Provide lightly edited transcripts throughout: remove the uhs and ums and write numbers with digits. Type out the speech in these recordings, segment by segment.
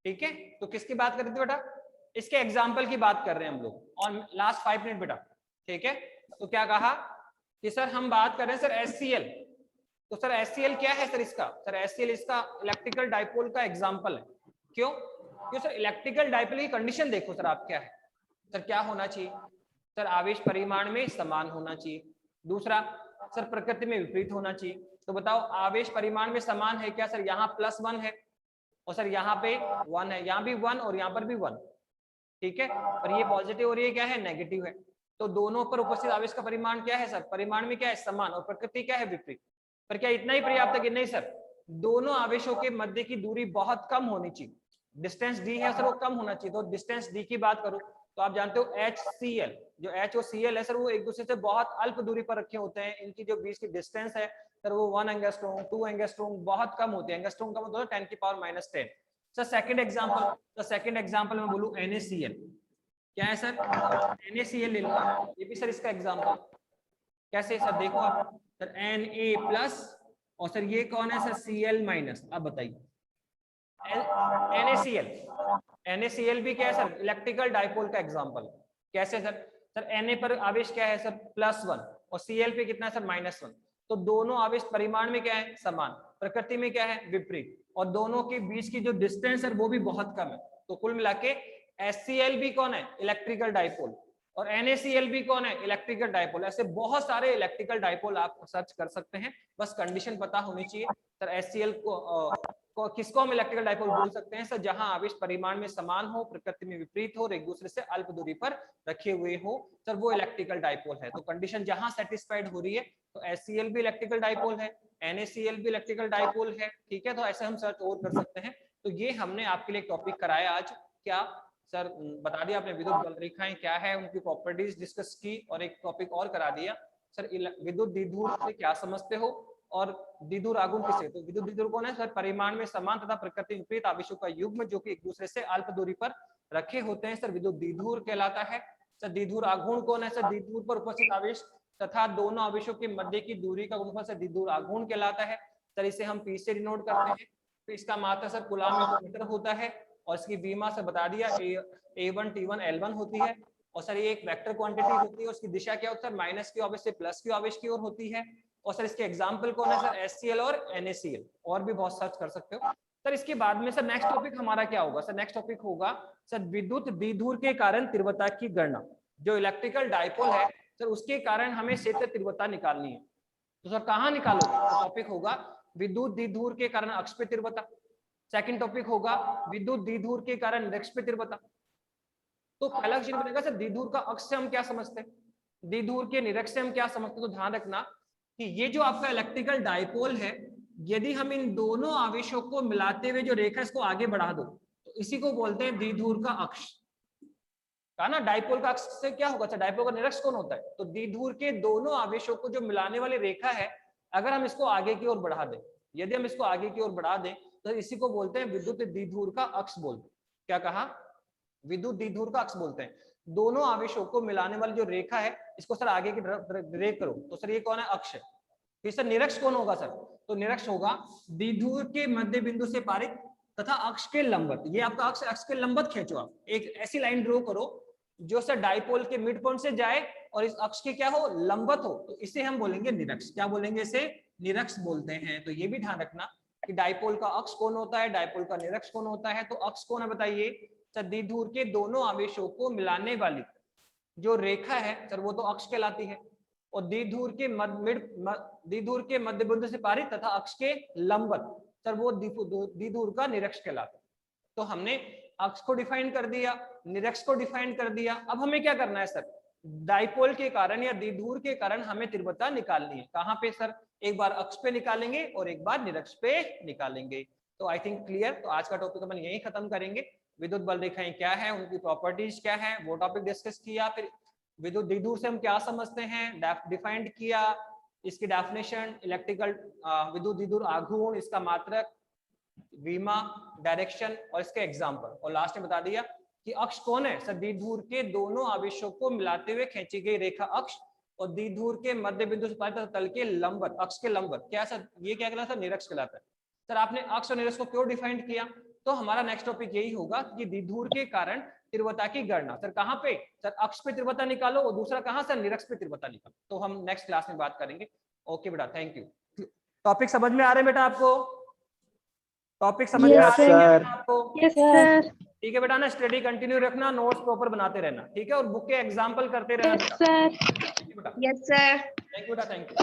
ठीक है, तो किसकी बात कर रहे थे बेटा? इसके एग्जाम्पल की बात कर रहे हैं हम लोग और लास्ट 5 मिनट बेटा। ठीक है, तो क्या कहा कि सर हम बात कर रहे हैं सर HCl। तो सर HCl क्या है सर? इसका सर HCl इसका इलेक्ट्रिकल डाइपोल का एग्जाम्पल है। क्यों? क्यों सर? इलेक्ट्रिकल डाइपोल की कंडीशन देखो सर आप क्या है सर, क्या होना चाहिए सर? आवेश परिमाण में समान होना चाहिए। दूसरा सर प्रकृति में विपरीत होना चाहिए। तो बताओ आवेश परिमाण में समान है क्या सर? यहाँ +1 है और सर यहाँ पे 1 है, यहाँ भी 1 और यहाँ पर भी 1। ठीक है, और ये पॉजिटिव और ये क्या है? नेगेटिव है। तो दोनों पर उपस्थित आवेश का परिमाण क्या है सर? परिमाण में क्या है? समान, और प्रकृति क्या है? विपरीत। पर क्या इतना ही पर्याप्त है कि नहीं सर? दोनों आवेशों के मध्य की दूरी बहुत कम होनी चाहिए। डिस्टेंस डी है सर वो कम होना चाहिए। तो डिस्टेंस डी की बात करूं तो आप जानते हो HCl, जो H और Cl है सर वो एक दूसरे से बहुत अल्प दूरी पर रखे होते हैं। इनकी जो बीच की डिस्टेंस है सर वो 1 एंगस्ट्रॉम 2 एंगस्ट्रॉम बहुत कम होती है। एंगस्ट्रॉम का मतलब 10⁻⁻10। सर सेकंड एग्जांपल, तो सेकंड एग्जांपल में बोलूं NaCl, क्या है सर? NaCl ले लो, ये भी सर इसका एग्जांपल। कैसे सर? देखो आप सर Na+ और सर ये कौन है सर? Cl-। अब बताइए NaCl भी क्या है सर? इलेक्ट्रिकल डाइपोल का एग्जांपल। कैसे सर? सर Na पर आवेश क्या है सर? +1 और Cl पे कितना है सर? -1। तो दोनों आवेश परिमाण में क्या है? समान, प्रकृति में क्या है? विपरीत, और दोनों के बीच की जो डिस्टेंस है वो भी बहुत कम है। तो कुल मिला के HCl भी कौन है? इलेक्ट्रिकल डाइपोल, और NaCl भी कौन है? Electrical dipole. ऐसे बहुत सारे इलेक्ट्रिकल डाइपोल आप सर्च कर सकते हैं, बस कंडीशन पता होनी चाहिए। सर HCl को किसको हम इलेक्ट्रिकल डाइपोल बोल सकते हैं सर? जहां आवेश परिमाण में समान हो, प्रकृति में विपरीत हो और एक दूसरे से अल्प दूरी पर रखे हुए हो सर, वो इलेक्ट्रिकल डाइपोल है। तो कंडीशन जहां सेटिस्फाइड हो रही है तो HCl भी इलेक्ट्रिकल डाइपोल है, NaCl भी इलेक्ट्रिकल डाइपोल है। ठीक है, तो ऐसे हम सर्च और कर सकते हैं। तो ये हमने आपके लिए टॉपिक कराया आज। क्या सर बता दिया आपने? विद्युत बल रेखाएं क्या है, उनकी प्रॉपर्टीज डिस्कस की, और एक टॉपिक और करा दिया सर, विद्युत द्विध्रुव से क्या समझते हो और द्विध्रुव आघूर्ण किसे? तो विद्युत द्विध्रुव कौन है सर? परिमाण में समान तथा प्रकृति विपरीत आवेशों का युग्म जो कि एक दूसरे से अल्प दूरी पर रखे होते हैं सर, विद्युत द्विध्रुव कहलाता है। सर द्विध्रुव आघूर्ण कौन है सर? द्विध्रुव पर उपस्थित आवेश तथा दोनों आवेशों के मध्य की दूरी का गुणनफल सर द्विध्रुव आघूर्ण कहलाता है। सर इसे हम P से डिनोट करते हैं। तो इसका मात्रा सर कूलाम मीटर होता है, और इसकी बीमा से बता दिया A1 T1 L1 होती है। और सर ये एक वेक्टर क्वांटिटी होती है, उसकी दिशा क्या होता है? माइनस की आवेश से प्लस की आवेश की ओर होती है। और सर इसके एग्जाम्पल कौन है सर? HCl और NaCl, और भी बहुत सर्च कर सकते हो सर। इसके बाद में सर नेक्स्ट टॉपिक हमारा क्या होगा सर? नेक्स्ट टॉपिक होगा सर विद्युत द्विध्रुव के कारण तीव्रता की गणना। जो इलेक्ट्रिकल डाइपोल है सर उसके कारण हमें क्षेत्र तीव्रता निकालनी है। तो सर कहाँ निकालोगे? तो टॉपिक होगा विद्युत द्विध्रुव के कारण अक्ष पे तीव्रता। सेकंड टॉपिक होगा विद्युत द्विध्रुव के कारण निरक्ष पे तीव्रता। तो पहला क्वेश्चन बनेगा सर द्विध्रुव का अक्ष से हम क्या समझते हैं, द्विध्रुव के निरक्ष से हम क्या समझते हैं? तो ध्यान रखना कि ये जो आपका इलेक्ट्रिकल डाइपोल है, यदि हम इन दोनों आवेशों को मिलाते हुए जो रेखा इसको आगे बढ़ा दो तो इसी को बोलते हैं द्विध्रुव का अक्ष। कहा ना डाइपोल का अक्ष से क्या होगा सर? डाइपोल का निरक्ष कौन होता है? तो द्विध्रुव के दोनों आवेशों को जो मिलाने वाली रेखा है, अगर हम इसको आगे की ओर बढ़ा दें, यदि हम इसको आगे की ओर बढ़ा दें तो इसी को बोलते हैं विद्युत द्विध्रुव का अक्ष बोलते हैं। क्या कहा? विद्युत द्विध्रुव का अक्ष बोलते हैं। दोनों आवेशों को मिलाने वाली जो रेखा है इसको सर आगे की तरफ ड्रैग करो तो सर ये कौन है? अक्ष है। फिर सर निरक्ष कौन होगा सर? तो निरक्ष होगा द्विध्रुव के मध्य बिंदु से पारित तथा अक्ष के लंबवत। ये आपका अक्ष, अक्ष के लंबवत खींचो आप, एक ऐसी लाइन ड्रॉ करो जो सर डाइपोल के मिड पॉइंट से जाए और इस अक्ष के क्या हो? लंबवत हो। तो इसे हम बोलेंगे निरक्ष। क्या बोलेंगे? इसे निरक्ष बोलते हैं। तो ये भी ध्यान रखना कि डाइपोल का अक्ष कौन होता है, डाइपोल का निरक्ष कौन होता है। तो अक्ष कौन है बताइए सर? द्विध्रुव के दोनों आवेशों को मिलाने वाली जो रेखा है सर वो तो अक्ष कहलाती है, और द्विध्रुव के मध्य बिंदु से पारित तथा अक्ष के लंबवत सर वो द्विध्रुव का निरक्ष कहलाता है। तो हमने अक्ष को डिफाइन कर दिया, निरक्ष को डिफाइन कर दिया। अब हमें क्या करना है सर? डाइपोल के कारण या द्विध्रुव के कारण हमें तीव्रता निकालनी है। कहां पे सर? एक बार अक्ष पे निकालेंगे और एक बार निरक्ष पे निकालेंगे। तो आई थिंक क्लियर। तो आज का टॉपिक अपन यही खत्म करेंगे। विद्युत बल रेखाएं क्या है, उनकी प्रॉपर्टीज क्या है, वो टॉपिक डिस्कस किया। फिर विद्युत द्विध्रुव से हम क्या समझते हैं, डिफाइंड किया, इसकी डेफिनेशन, इलेक्ट्रिकल विद्युत द्विध्रुव आघूर्ण, इसका मात्रक, विमा, डायरेक्शन और इसके एग्जाम्पल, और लास्ट में बता दिया कि अक्ष कौन है सर? द्विध्रुव के दोनों आवेशों को मिलाते हुए खींची गई रेखा अक्ष, और द्विध्रुव के मध्य बिंदु से पारित तल के लंबवत, अक्ष के लंबवत क्या सर? ये क्या कहलाता है? निरक्ष कहलाता है। सर आपने अक्ष और निरक्ष को क्यों डिफाइंड किया? तो हमारा नेक्स्ट टॉपिक यही होगा कि द्विध्रुव के कारण तीव्रता की गणना। सर कहाँ पे? सर अक्ष पे तीव्रता निकालो और दूसरा कहाँ सर? निरक्ष पे तीव्रता निकालो। तो हम नेक्स्ट क्लास में बात करेंगे। ओके बेटा, थैंक यू। टॉपिक समझ में आ रहे हैं बेटा आपको? टॉपिक समझ में आ रहे हैं क्या आपको? Yes sir. ठीक है बेटा ना, स्टडी कंटिन्यू रखना, नोट्स प्रॉपर बनाते रहना, ठीक है, और बुक के एग्जाम्पल करते रहना बेटा। Yes sir. थैंक यू बेटा, thank you.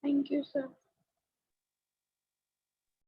Thank you sir.